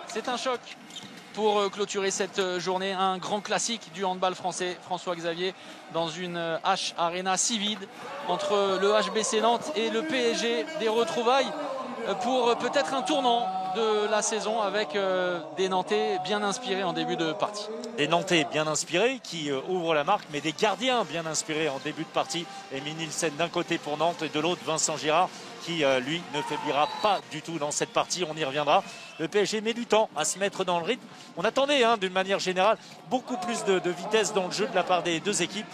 C'est un choc pour clôturer cette journée. Un grand classique du handball français, François Xavier, dans une H Arena si vide entre le HBC Nantes et le PSG. Des retrouvailles pour peut-être un tournant de la saison avec des Nantais bien inspirés en début de partie. Des Nantais bien inspirés qui ouvrent la marque, mais des gardiens bien inspirés en début de partie. Emile Nielsen d'un côté pour Nantes et de l'autre Vincent Girard qui lui ne faiblira pas du tout dans cette partie, on y reviendra. Le PSG met du temps à se mettre dans le rythme. On attendait d'une manière générale beaucoup plus de vitesse dans le jeu de la part des deux équipes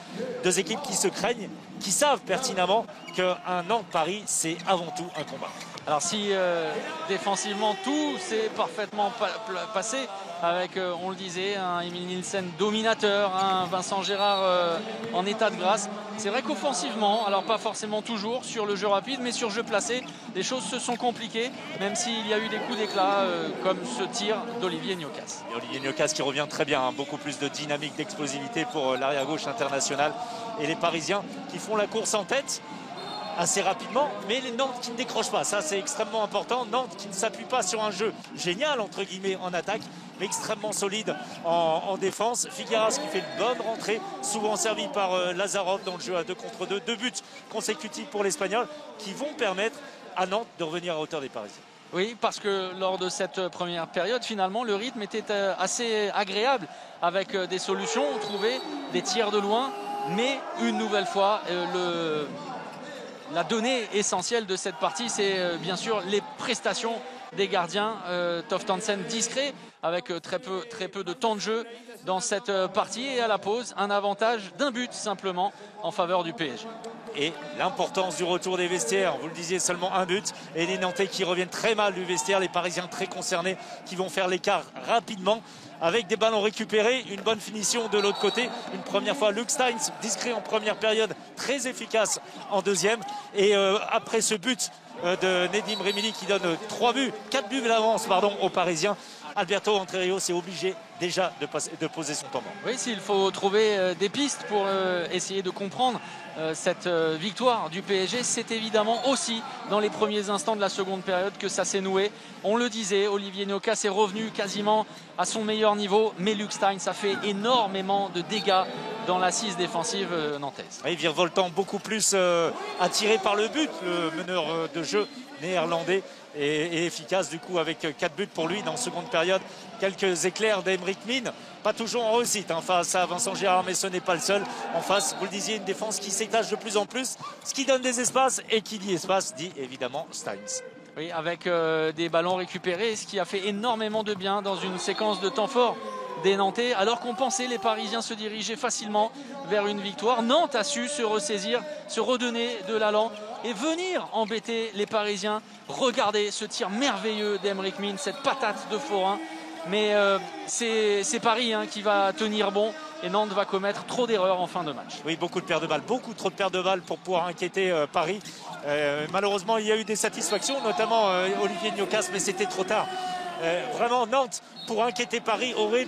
qui se craignent, qui savent pertinemment qu'un Nantes-Paris c'est avant tout un combat. Alors si défensivement tout s'est parfaitement passé avec, on le disait, un Emile Nielsen dominateur, un Vincent Girard en état de grâce. C'est vrai qu'offensivement, alors pas forcément toujours sur le jeu rapide, mais sur jeu placé, les choses se sont compliquées, même s'il y a eu des coups d'éclat comme ce tir d'Olivier Niocas. Olivier Niocas qui revient très bien, beaucoup plus de dynamique, d'explosivité pour l'arrière-gauche international. Et les Parisiens qui font la course en tête assez rapidement, mais les Nantes qui ne décrochent pas, ça c'est extrêmement important. Nantes qui ne s'appuie pas sur un jeu génial entre guillemets en attaque, mais extrêmement solide en défense. Figueras qui fait une bonne rentrée, souvent servi par Lazarov dans le jeu à 2 contre 2, 2 buts consécutifs pour l'Espagnol qui vont permettre à Nantes de revenir à hauteur des Parisiens. Oui, parce que lors de cette première période, finalement, le rythme était assez agréable avec des solutions trouvées, des tirs de loin, mais une nouvelle fois, la donnée essentielle de cette partie, c'est bien sûr les prestations des gardiens. Toft Hansen discret avec très peu de temps de jeu dans cette partie. Et à la pause, un avantage d'un but simplement en faveur du PSG. Et l'importance du retour des vestiaires, vous le disiez, seulement un but. Et les Nantais qui reviennent très mal du vestiaire, les Parisiens très concernés, qui vont faire l'écart rapidement avec des ballons récupérés, une bonne finition de l'autre côté. Une première fois, Luc Steins, discret en première période, très efficace en deuxième. Et après ce but de Nedim Remili qui donne 4 buts d'avance aux Parisiens, Alberto Entrerio s'est obligé déjà de poser son temps mort. Oui, s'il faut trouver des pistes pour essayer de comprendre cette victoire du PSG, c'est évidemment aussi dans les premiers instants de la seconde période que ça s'est noué. On le disait, Olivier Niocas est revenu quasiment à son meilleur niveau, mais Luc Steins a fait énormément de dégâts dans l'assise défensive nantaise. Oui, virevoltant beaucoup plus attiré par le but, le meneur de jeu néerlandais et efficace du coup avec 4 buts pour lui dans la seconde période. Quelques éclairs d'Aymeric Mine, pas toujours en réussite face à Vincent Girard, mais ce n'est pas le seul. En face, vous le disiez, une défense qui s'étage de plus en plus, ce qui donne des espaces, et qui dit espace dit évidemment Steins. Oui, avec des ballons récupérés, ce qui a fait énormément de bien dans une séquence de temps fort des Nantais. Alors qu'on pensait les Parisiens se diriger facilement vers une victoire, Nantes a su se ressaisir, se redonner de l'allant et venir embêter les Parisiens. Regardez ce tir merveilleux d'Aymeric Mine, cette patate de forain. Mais c'est Paris qui va tenir bon et Nantes va commettre trop d'erreurs en fin de match. Oui, beaucoup de pertes de balles, beaucoup trop de pertes de balles pour pouvoir inquiéter Paris. Malheureusement, il y a eu des satisfactions, notamment Olivier Niocas, mais c'était trop tard. Vraiment, Nantes, pour inquiéter Paris, aurait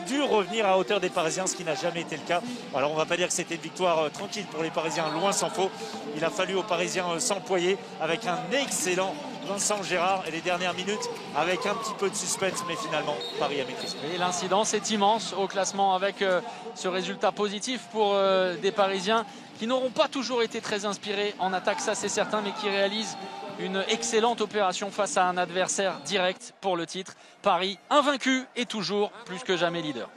dû revenir à hauteur des Parisiens, ce qui n'a jamais été le cas. Alors on ne va pas dire que c'était une victoire tranquille pour les Parisiens, loin s'en faut. Il a fallu aux Parisiens s'employer avec un excellent Vincent Girard et les dernières minutes avec un petit peu de suspense, mais finalement Paris a maîtrisé. Et l'incidence est immense au classement avec ce résultat positif pour des Parisiens qui n'auront pas toujours été très inspirés en attaque, ça c'est certain, mais qui réalisent une excellente opération face à un adversaire direct pour le titre. Paris invaincu et toujours plus que jamais leader.